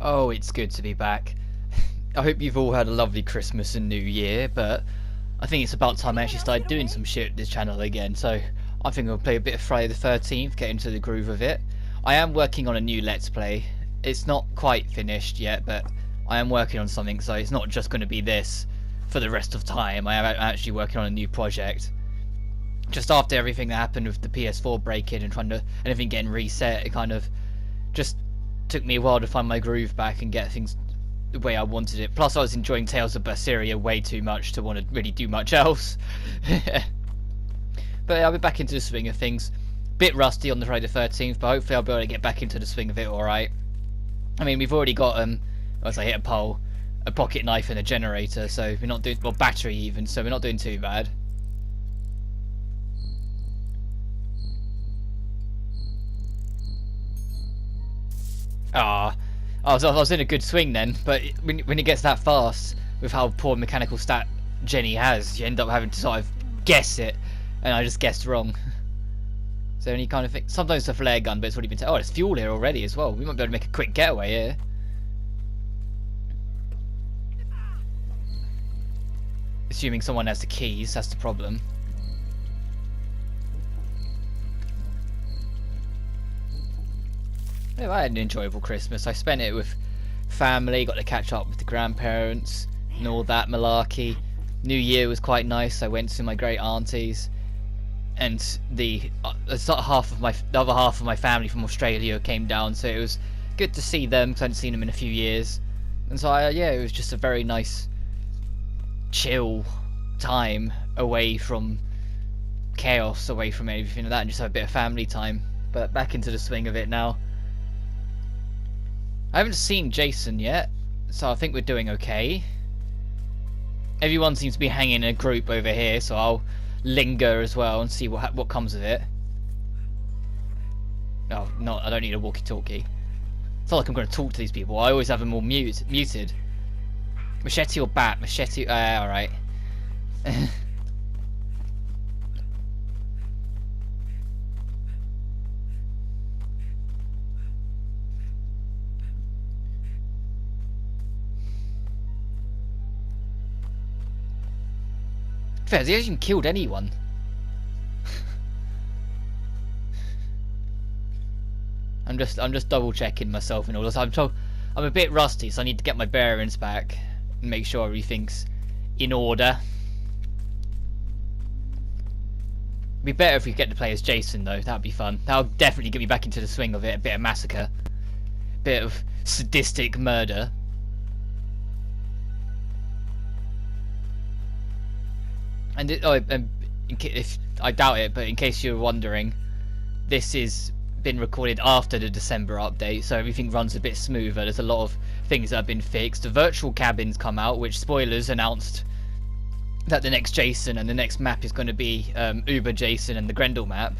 Oh, it's good to be back. I hope you've all had a lovely Christmas and New Year, but I think it's about time I actually started doing some shit with this channel again, so I think I'll play a bit of Friday the 13th, get into the groove of it. I am working on a new Let's Play. It's not quite finished yet, but I am working on something, so it's not just going to be this for the rest of time. I am actually working on a new project. Just after everything that happened with the PS4 break-in and everything getting reset, it kind of just took me a while to find my groove back and get things the way I wanted it. Plus I was enjoying Tales of Berseria way too much to want to really do much else. But I'll be back into the swing of things. Bit rusty on the Friday the 13th, but hopefully I'll be able to get back into the swing of it alright. I mean, we've already got, as I hit a pole, a pocket knife and a generator, so we're not doing, well, battery even, so we're not doing too bad. I was in a good swing then, but when it gets that fast, with how poor mechanical stat Jenny has, you end up having to sort of guess it, and I just guessed wrong. Is there any kind of thing? Sometimes it's a flare gun, but it's already been oh, there's fuel here already as well. We might be able to make a quick getaway here. Assuming someone has the keys, that's the problem. Yeah, I had an enjoyable Christmas. I spent it with family, got to catch up with the grandparents and all that malarkey. New Year was quite nice. I went to my great auntie's, and the other half of my family from Australia came down, so it was good to see them because I hadn't seen them in a few years. And so yeah, it was just a very nice, chill time away from chaos, away from everything like that, and just have a bit of family time. But back into the swing of it now. I haven't seen Jason yet, so I think we're doing okay. Everyone seems to be hanging in a group over here, so I'll linger as well and see what comes of it. Oh, no, I don't need a walkie-talkie. It's not like I'm going to talk to these people. I always have them all muted. Machete or bat? Machete. Alright. Fair, he hasn't killed anyone. I'm just double checking myself and all this. I'm a bit rusty, so I need to get my bearings back and make sure everything's in order. It'd be better if we get to play as Jason though. That'd be fun. That'll definitely get me back into the swing of it. A bit of massacre, a bit of sadistic murder. And if I doubt it, but in case you're wondering, this is been recorded after the December update, so everything runs a bit smoother. There's a lot of things that have been fixed. The virtual cabins come out, which, spoilers, announced that the next Jason and the next map is going to be Uber Jason and the Grendel map.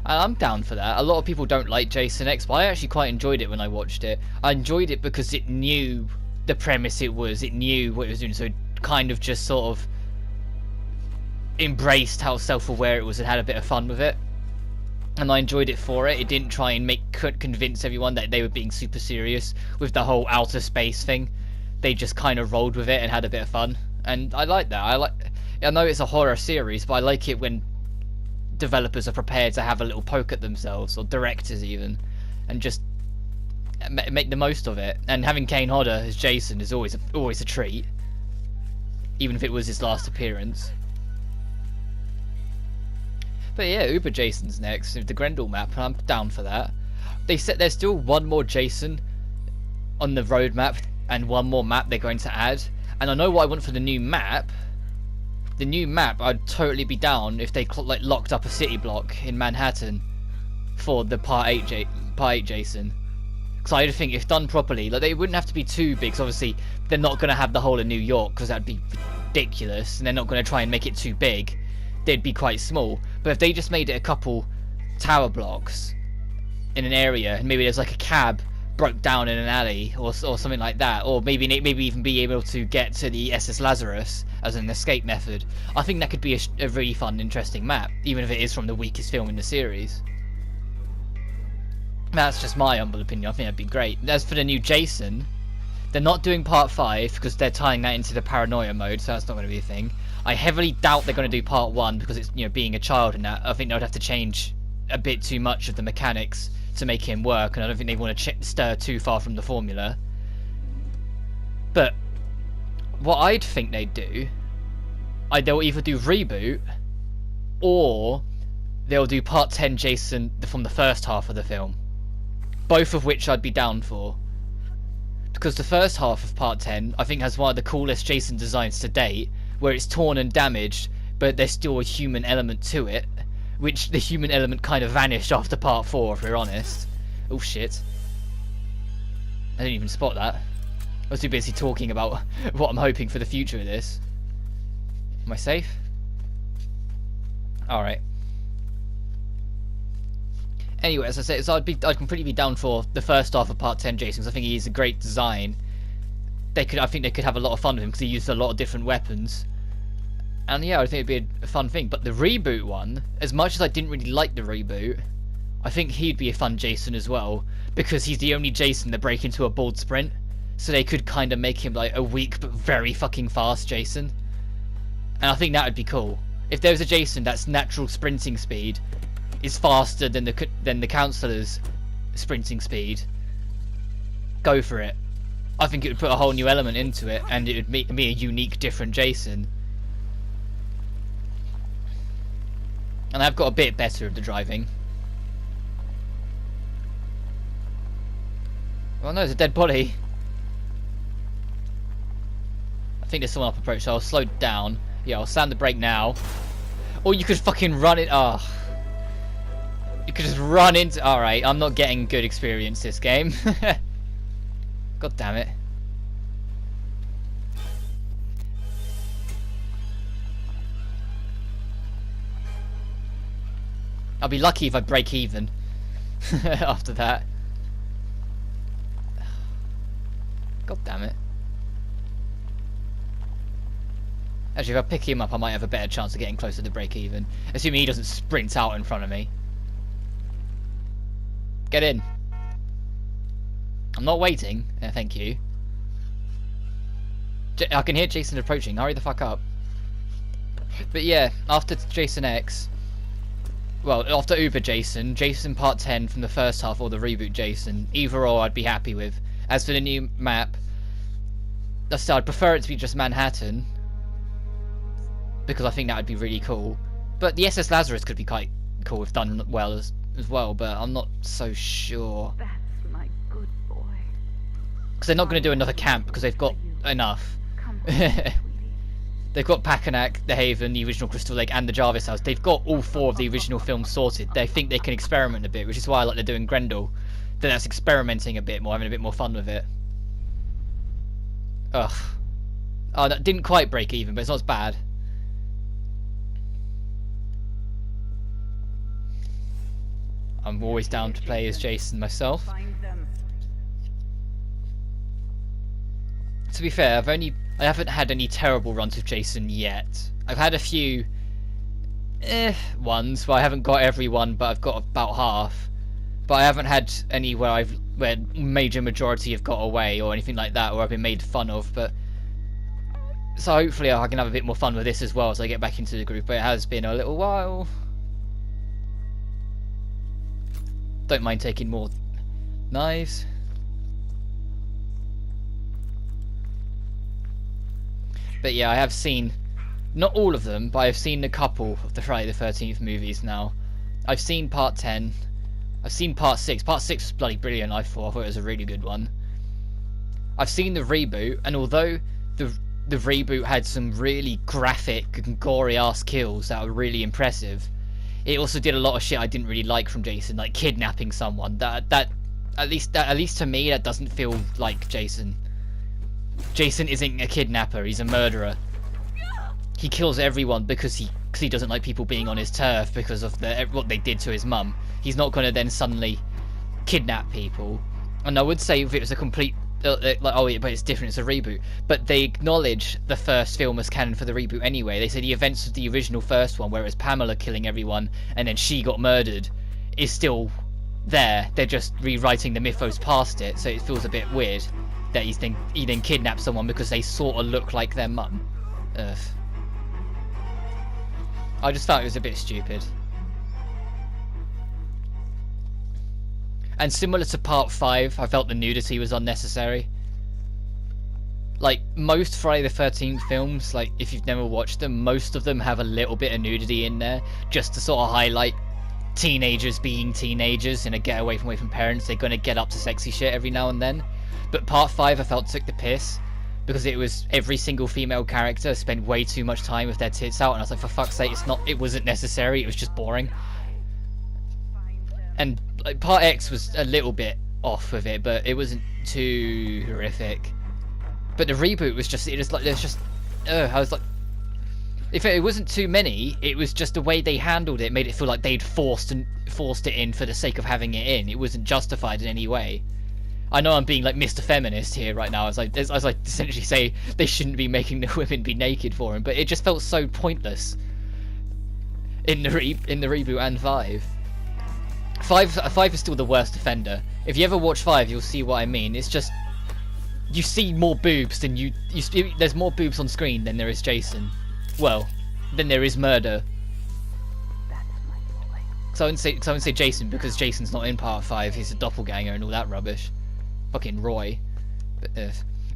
And I'm down for that. A lot of people don't like Jason X, but I actually quite enjoyed it when I watched it. I enjoyed it because it knew the premise it knew what it was doing, so it kind of just sort of embraced how self-aware it was and had a bit of fun with it, and I enjoyed it for it. It didn't try and convince everyone that they were being super serious with the whole outer space thing. They just kind of rolled with it and had a bit of fun, and I like that. I know it's a horror series, but I like it when developers are prepared to have a little poke at themselves, or directors even, and just make the most of it. And having Kane Hodder as Jason is always a treat, even if it was his last appearance. But yeah, Uber Jason's next with the Grendel map, and I'm down for that. They said there's still one more Jason on the roadmap and one more map they're going to add. And I know what I want for the new map. The new map, I'd totally be down if they locked up a city block in Manhattan for the Part 8 Jason. Because I think if done properly, like, they wouldn't have to be too big. Cause obviously, they're not going to have the whole of New York, because that'd be ridiculous. And they're not going to try and make it too big. They'd be quite small. But if they just made it a couple tower blocks in an area, and maybe there's like a cab broke down in an alley or something like that, or maybe even be able to get to the SS Lazarus as an escape method, I think that could be a really fun, interesting map, even if it is from the weakest film in the series. That's just my humble opinion. I think that'd be great. As for the new Jason, they're not doing part 5 because they're tying that into the paranoia mode, so that's not going to be a thing. I heavily doubt they're going to do part 1 because it's, you know, being a child and that. I think they would have to change a bit too much of the mechanics to make him work, and I don't think they want to stir too far from the formula. But what I'd think they'd do, they'll either do reboot, or they'll do part 10 Jason from the first half of the film. Both of which I'd be down for. Because the first half of part 10, I think, has one of the coolest Jason designs to date, where it's torn and damaged, but there's still a human element to it, which the human element kind of vanished after part 4, if we're honest. Oh shit. I didn't even spot that. I was too busy talking about what I'm hoping for the future of this. Am I safe? Alright. Anyway, as I said, so I'd completely be down for the first half of part 10 Jason, because I think he's a great design. I think they could have a lot of fun with him because he used a lot of different weapons. And yeah, I think it'd be a fun thing. But the reboot one, as much as I didn't really like the reboot, I think he'd be a fun Jason as well, because he's the only Jason that break into a bold sprint. So they could kind of make him like a weak but very fucking fast Jason. And I think that would be cool. If there was a Jason that's natural sprinting speed is faster than the counselor's sprinting speed, go for it. I think it would put a whole new element into it, and it would make me a unique, different Jason. And I've got a bit better at the driving. Well, no, there's a dead body. I think there's someone up approach, so I'll slow down. Yeah, I'll slam the brake now. Or you could fucking run it. Oh. You could just run into... Alright, I'm not getting good experience this game. God damn it. I'll be lucky if I break even after that. God damn it. Actually, if I pick him up, I might have a better chance of getting closer to break even. Assuming he doesn't sprint out in front of me. Get in. I'm not waiting. Thank you. I can hear Jason approaching. Hurry the fuck up. But yeah, after Jason X... Well, after Uber Jason, Jason Part 10 from the first half, or the reboot Jason, either or I'd be happy with. As for the new map, I'd prefer it to be just Manhattan, because I think that would be really cool. But the SS Lazarus could be quite cool if done well as well, but I'm not so sure. That's my good boy. Because they're not going to do another camp, because they've got enough. They've got Packanack, the Haven, the original Crystal Lake, and the Jarvis House. They've got all 4 of the original films sorted. They think they can experiment a bit, which is why I like they're doing Grendel. That's experimenting a bit more, having a bit more fun with it. Ugh. Oh, that didn't quite break even, but it's not as bad. I'm always down to play as Jason myself. To be fair, I haven't had any terrible runs with Jason yet. I've had a few ones where I haven't got everyone, but I've got about half. But I haven't had any where major majority have got away or anything like that, or I've been made fun of. But so hopefully I can have a bit more fun with this as well as I get back into the group. But it has been a little while. Don't mind taking more knives. But yeah, I have seen, not all of them, but I've seen a couple of the Friday the 13th movies now. I've seen Part 10. I've seen Part 6. Part 6 was bloody brilliant, I thought it was a really good one. I've seen the reboot, and although the reboot had some really graphic and gory-ass kills that were really impressive, it also did a lot of shit I didn't really like from Jason, like kidnapping someone. That at least to me, that doesn't feel like Jason. Jason isn't a kidnapper, he's a murderer. He kills everyone because he doesn't like people being on his turf because of what they did to his mum. He's not going to then suddenly kidnap people. And I would say if it was a complete like, oh yeah, but it's different, it's a reboot. But they acknowledge the first film as canon for the reboot anyway. They say the events of the original first one, where it was Pamela killing everyone and then she got murdered, is still there. They're just rewriting the mythos past it, so it feels a bit weird that he then kidnapped someone because they sort of look like their mum. Ugh. I just thought it was a bit stupid. And similar to part 5, I felt the nudity was unnecessary. Like, most Friday the 13th films, like, if you've never watched them, most of them have a little bit of nudity in there, just to sort of highlight teenagers being teenagers and a get away from parents. They're gonna get up to sexy shit every now and then. But part 5 I felt took the piss, because it was every single female character spent way too much time with their tits out, and I was like, for fuck's sake, it wasn't necessary, it was just boring. And like, part X was a little bit off with it, but it wasn't too horrific. But the reboot was just, I was like, if it wasn't too many, it was just the way they handled it made it feel like they'd forced it in for the sake of having it in. It wasn't justified in any way. I know I'm being like Mr. Feminist here right now, as I essentially say they shouldn't be making the women be naked for him, but it just felt so pointless in the reboot and 5. 5 is still the worst offender. If you ever watch 5, you'll see what I mean. It's just, you see more boobs than there's more boobs on screen than there is Jason. Well, than there is murder. So I wouldn't say Jason, because Jason's not in part 5. He's a doppelganger and all that rubbish. Fucking Roy. But,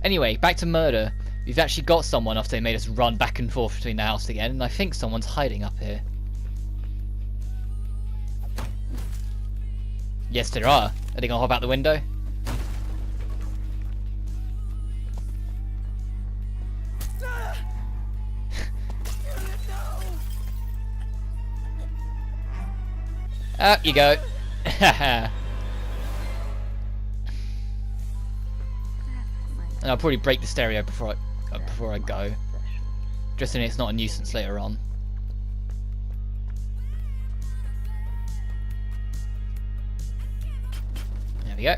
anyway, back to murder. We've actually got someone after they made us run back and forth between the house again, and I think someone's hiding up here. Yes, there are. Are they gonna hop out the window? Up you go. And I'll probably break the stereo before I go, just so it's not a nuisance later on. There we go.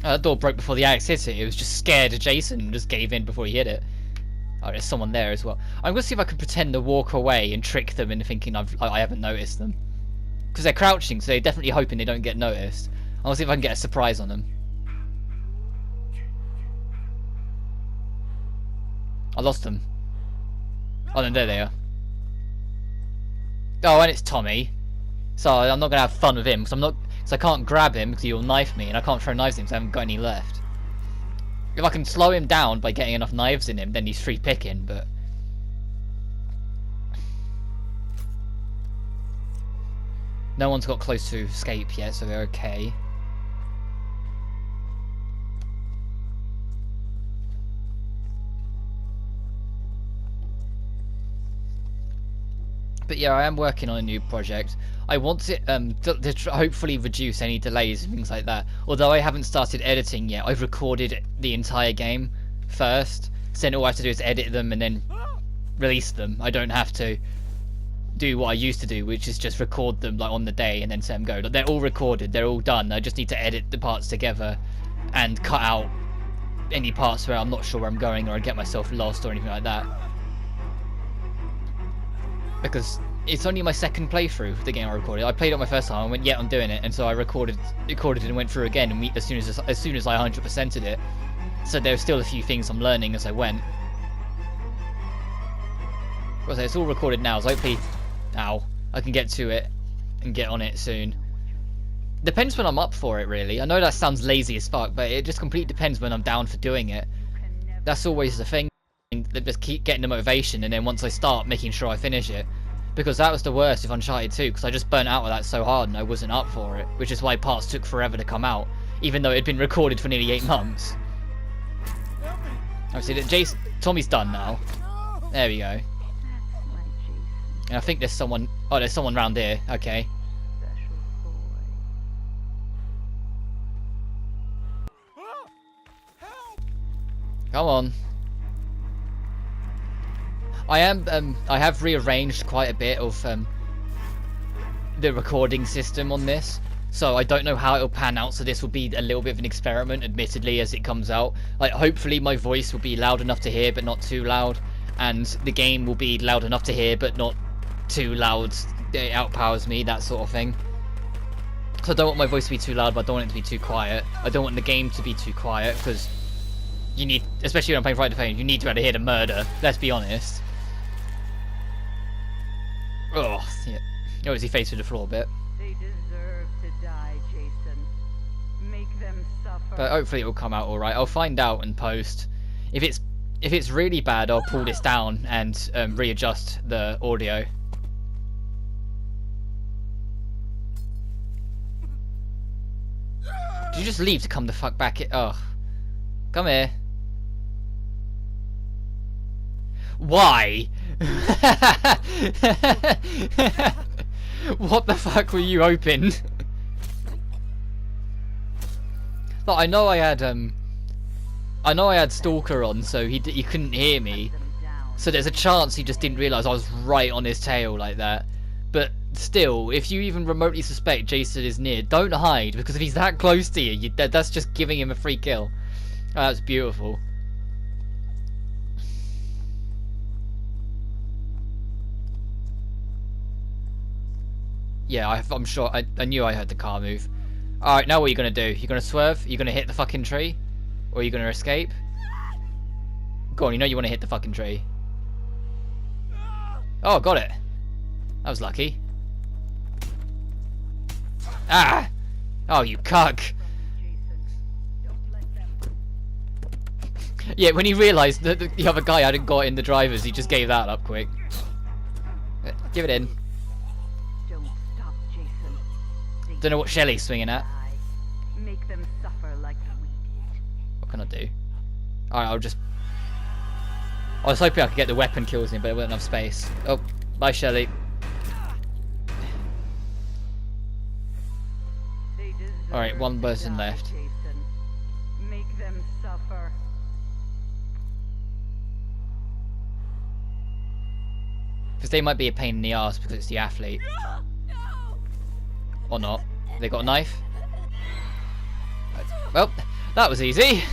That door broke before the axe hit it. It was just scared of Jason and just gave in before he hit it. Oh, there's someone there as well. I'm gonna see if I can pretend to walk away and trick them into thinking I haven't noticed them. Because they're crouching, so they're definitely hoping they don't get noticed. I'll see if I can get a surprise on them. I lost them. Oh, no, there they are. Oh, and it's Tommy. So I'm not gonna have fun with him, because I can't grab him because he'll knife me, and I can't throw knives at him because I haven't got any left. If I can slow him down by getting enough knives in him, then he's free picking, but... No one's got close to escape yet, so they're okay. But yeah, I am working on a new project. I want it to hopefully reduce any delays and things like that. Although I haven't started editing yet, I've recorded the entire game first. So then all I have to do is edit them and then release them. I don't have to do what I used to do, which is just record them like on the day and then set them go. Like, they're all recorded, they're all done. I just need to edit the parts together and cut out any parts where I'm not sure where I'm going or I get myself lost or anything like that. Because it's only my second playthrough of the game I recorded. I played it my first time and went, yeah, I'm doing it, and so I recorded it and went through again and as soon as I 100%ed it. So there's still a few things I'm learning as I went. But it's all recorded now, so hopefully I can get to it and get on it soon. Depends when I'm up for it, really. I know that sounds lazy as fuck, but it just completely depends when I'm down for doing it. That's always the thing, that just keep getting the motivation, and then once I start, making sure I finish it. Because that was the worst with Uncharted 2, because I just burnt out with that so hard and I wasn't up for it, which is why parts took forever to come out, even though it had been recorded for nearly 8 months. Obviously, Tommy's done now. There we go. And I think there's someone... Oh, there's someone round here. Okay. Come on. I have rearranged quite a bit of the recording system on this, so I don't know how it'll pan out, so this will be a little bit of an experiment, admittedly, as it comes out. Like, hopefully my voice will be loud enough to hear, but not too loud, and the game will be loud enough to hear, but not too loud. It outpowers me, that sort of thing. So I don't want my voice to be too loud, but I don't want it to be too quiet. I don't want the game to be too quiet, because you need, especially when I'm playing Friday the 13th, you need to be able to hear the murder. Let's be honest. Oh, yeah. Oh, is he face to the floor a bit? They deserve to die, Jason. Make them suffer. But hopefully it will come out all right. I'll find out and post. If it's really bad, I'll pull this down and readjust the audio. Did you just leave to come the fuck back? Oh, come here. Why? What the fuck were you open? Look, I know I had Stalker on, so he couldn't hear me. So there's a chance he just didn't realise I was right on his tail like that. But still, if you even remotely suspect Jason is near, don't hide, because if he's that close to you, that's just giving him a free kill. Oh, that's beautiful. Yeah, I'm sure. I knew I heard the car move. Alright, now what are you going to do? You're going to swerve? You're going to hit the fucking tree? Or are you going to escape? Go on, you know you want to hit the fucking tree. Oh, got it. That was lucky. Ah! Oh, you cuck! Yeah, when he realised that the other guy hadn't got in the drivers, he just gave that up quick. Give it in. Don't know what Shelly's swinging at. Make them suffer like we did. What can I do? Alright, I was hoping I could get the weapon kills in, but there wasn't enough space. Oh, bye Shelly. Alright, one person left. Make them suffer. Because they might be a pain in the ass because it's the athlete. Or not. They got a knife? Well, that was easy.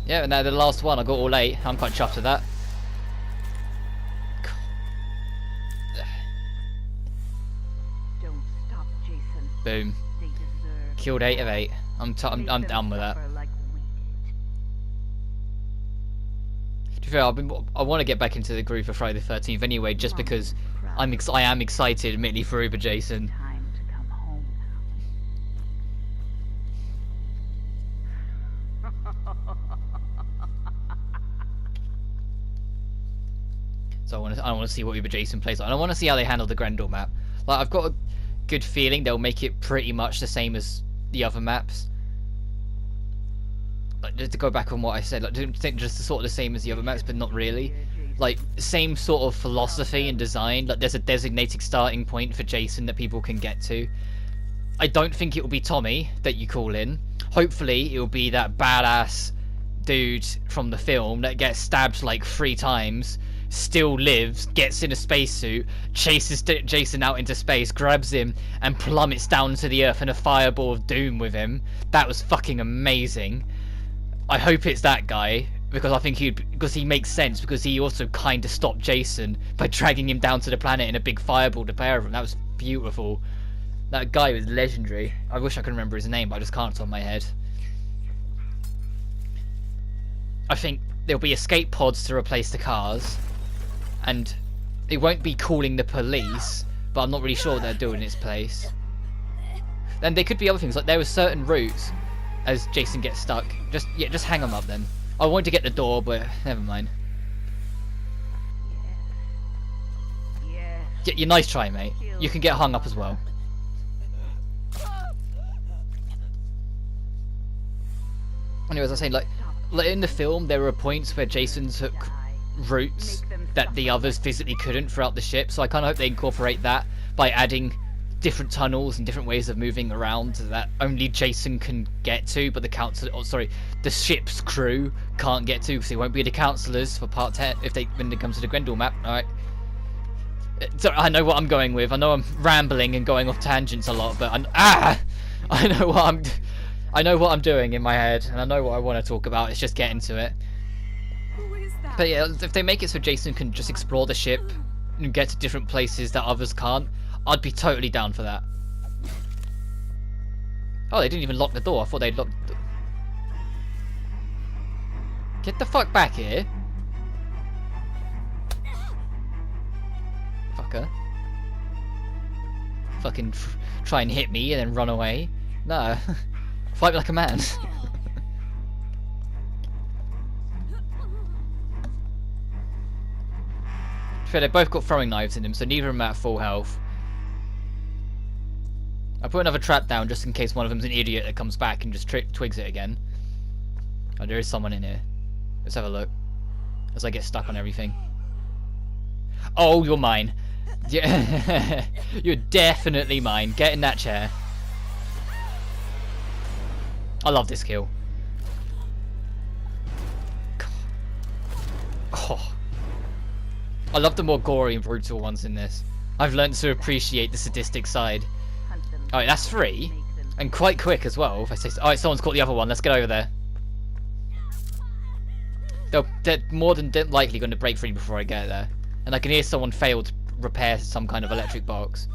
Yeah, and now the last one. I got all 8. I'm quite chuffed with that. Don't stop, Jason. Boom. They deserve Killed 8 of 8. I'm done with that. like we did. To be fair, I want to get back into the groove for Friday the 13th anyway, just because I am excited, admittedly, for Uber Jason. Time to come home So I want to see what Uber Jason plays like. And I want to see how they handle the Grendel map. Like, I've got a good feeling they'll make it pretty much the same as the other maps. Like, just to go back on what I said, like, just sort of the same as the other maps, but not really. Like, same sort of philosophy and design. Like, there's a designated starting point for Jason that people can get to. I don't think it will be Tommy that you call in. Hopefully, it will be that badass dude from the film that gets stabbed like 3 times, still lives, gets in a spacesuit, chases Jason out into space, grabs him, and plummets down to the earth in a fireball of doom with him. That was fucking amazing. I hope it's that guy, because I think because he makes sense, because he also kind of stopped Jason by dragging him down to the planet in a big fireball to pair of him. That was beautiful. That guy was legendary. I wish I could remember his name, but I just can't off my head. I think there'll be escape pods to replace the cars, and it won't be calling the police, but I'm not really sure what they're doing in its place. Then there could be other things, like there were certain routes as Jason gets stuck. Just hang them up then. I wanted to get the door, but never mind. Yeah, nice try, mate. You can get hung up as well. Anyway, as I was saying, like in the film, there were points where Jason took routes that the others physically couldn't throughout the ship, so I kind of hope they incorporate that by adding different tunnels and different ways of moving around that only Jason can get to, but the ship's crew can't get to, because they won't be the counselors for part 10 when it comes to the Grendel map. Alright. So I know what I'm going with. I know I'm rambling and going off tangents a lot, but I know what I'm doing in my head, and I know what I want to talk about. It's just getting to it. Who is But yeah, if they make it so Jason can just explore the ship and get to different places that others can't, I'd be totally down for that. Oh, they didn't even lock the door. I thought they'd locked the... Get the fuck back here. Fucker. Fucking try and hit me and then run away. No. Fight me like a man. Fair, they both got throwing knives in them, so neither of them are at full health. I put another trap down just in case one of them's an idiot that comes back and just twigs it again. Oh, there is someone in here. Let's have a look. As I get stuck on everything. Oh, you're mine. Yeah, you're definitely mine. Get in that chair. I love this kill. Oh. I love the more gory and brutal ones in this. I've learned to appreciate the sadistic side. Alright, that's 3. And quite quick as well, if I say so. Alright, someone's caught the other one. Let's get over there. They're more than likely going to break free before I get there. And I can hear someone fail to repair some kind of electric box.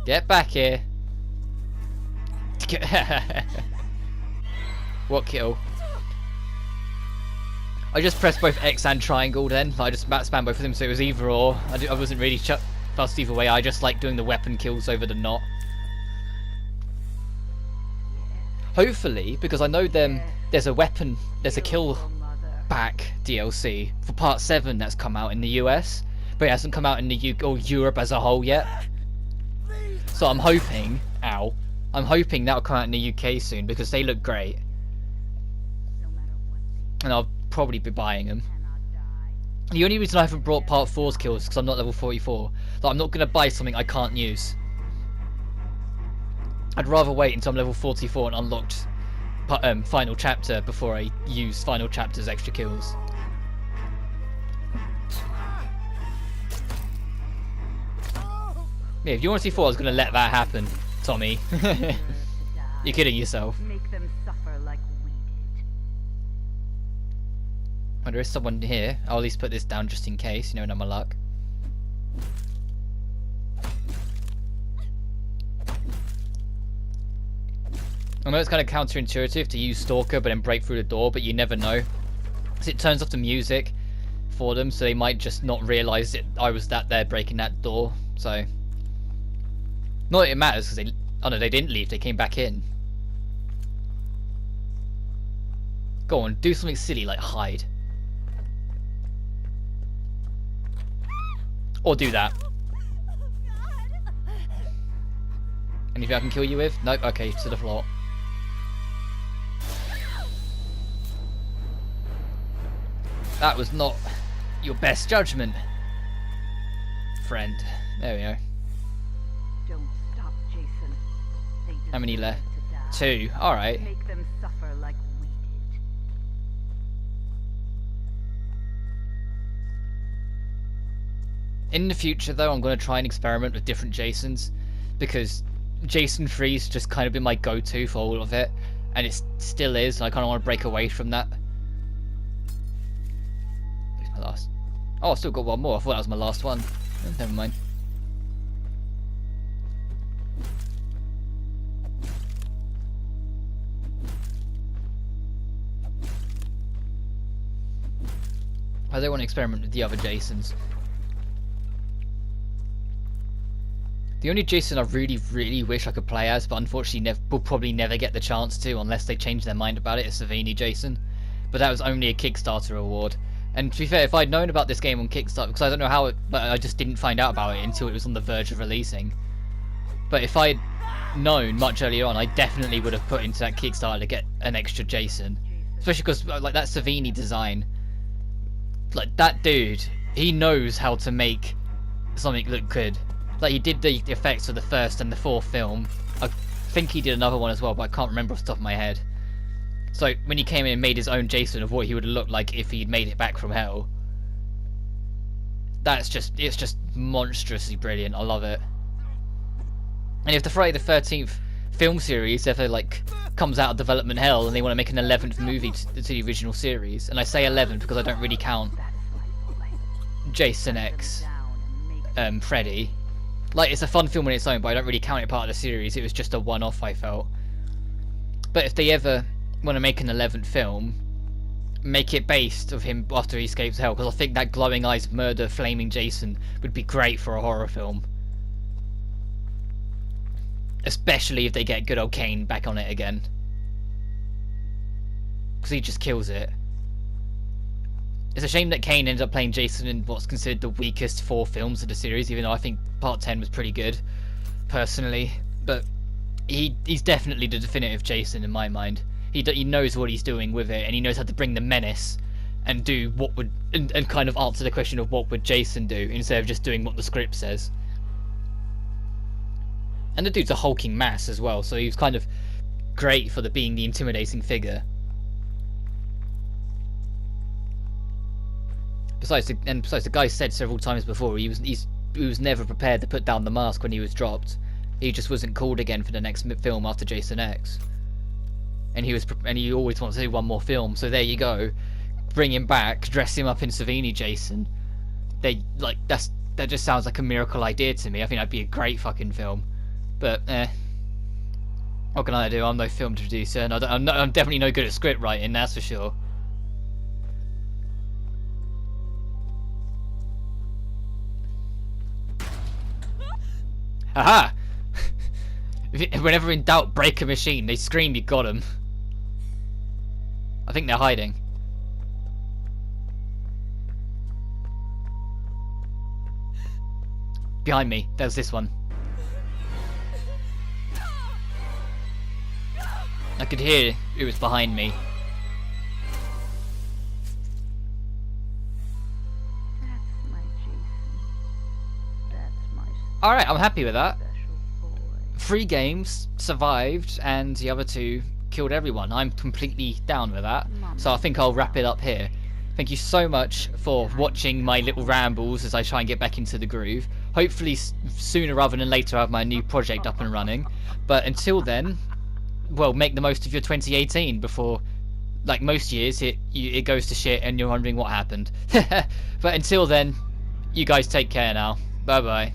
Get back here. What kill? I just pressed both X and triangle then. I just spammed both of them, so it was either or. I wasn't really fussed either way. I just like doing the weapon kills over the knot. Hopefully, because I know there's a weapon, there's a kill back DLC for part 7 that's come out in the US, but it hasn't come out in the UK or Europe as a whole yet. So I'm hoping, I'm hoping that'll come out in the UK soon because they look great. And I'll probably be buying them. The only reason I haven't brought part 4's kills is because I'm not level 44. Like, I'm not going to buy something I can't use. I'd rather wait until I'm level 44 and unlocked final chapter before I use final chapter's extra kills. Yeah, if you want to see 4, I was going to let that happen, Tommy. You're kidding yourself. Make them suffer like we did. Oh, there is someone here. I'll at least put this down just in case, you know, my luck. I know it's kind of counterintuitive to use Stalker but then break through the door, but you never know. Because it turns off the music for them, so they might just not realise that I was there breaking that door. So, not that it matters, because they... Oh no, they didn't leave, they came back in. Go on, do something silly like hide. Or do that. Anything I can kill you with? Nope, okay, to the floor. That was not your best judgment, friend. There we go. Don't stop, Jason. They How many deserve left? to die. 2. Alright. Make them suffer like we did. In the future, though, I'm going to try and experiment with different Jasons, because Jason 3's just kind of been my go-to for all of it, and it still is, and I kind of want to break away from that. Who's my last? Oh, I've still got one more. I thought that was my last one. Oh, never mind. I don't want to experiment with the other Jasons. The only Jason I really, really wish I could play as, but unfortunately will probably never get the chance to unless they change their mind about it, is Savini Jason. But that was only a Kickstarter award. And to be fair, if I'd known about this game on Kickstarter, because I don't know how it, but I just didn't find out about it until it was on the verge of releasing. But if I'd known much earlier on, I definitely would have put into that Kickstarter to get an extra Jason. Especially because, like, that Savini design, like, that dude, he knows how to make something look good. Like, he did the effects for the first and the 4th film. I think he did another one as well, but I can't remember off the top of my head. So, when he came in and made his own Jason of what he would have looked like if he'd made it back from hell, it's just monstrously brilliant. I love it. And if the Friday the 13th film series ever like comes out of development hell and they want to make an 11th movie to the original series. And I say 11 because I don't really count Jason X, Freddy. Like, it's a fun film on its own, but I don't really count it part of the series. It was just a one-off, I felt. But if they ever want to make an 11th film, make it based of him after he escapes hell, because I think that glowing eyes murder flaming Jason would be great for a horror film. Especially if they get good old Kane back on it again. Because he just kills it. It's a shame that Kane ended up playing Jason in what's considered the weakest 4 films of the series, even though I think part 10 was pretty good, personally. But he's definitely the definitive Jason in my mind. He knows what he's doing with it, and he knows how to bring the menace and do what would and kind of answer the question of what would Jason do instead of just doing what the script says. And the dude's a hulking mass as well, so he was kind of great for being the intimidating figure. Besides, the guy said several times before he was never prepared to put down the mask when he was dropped. He just wasn't called again for the next film after Jason X. And he always wants to do one more film. So there you go, bring him back, dress him up in Savini Jason. That just sounds like a miracle idea to me. I think that'd be a great fucking film. But what can I do? I'm no film producer, and I'm definitely no good at script writing. That's for sure. Haha! Whenever in doubt, break a machine. They scream you got him. I think they're hiding. Behind me, there's this one. I could hear it was behind me. That's my Jason. That's my Alright, I'm happy with that. special boy. 3 games, survived, and the other 2 killed everyone. I'm completely down with that. So I think I'll wrap it up here. Thank you so much for watching my little rambles as I try and get back into the groove. Hopefully sooner rather than later I have my new project up and running. But until then, well, make the most of your 2018 before, like most years, it goes to shit and you're wondering what happened. But until then, you guys take care now. Bye bye.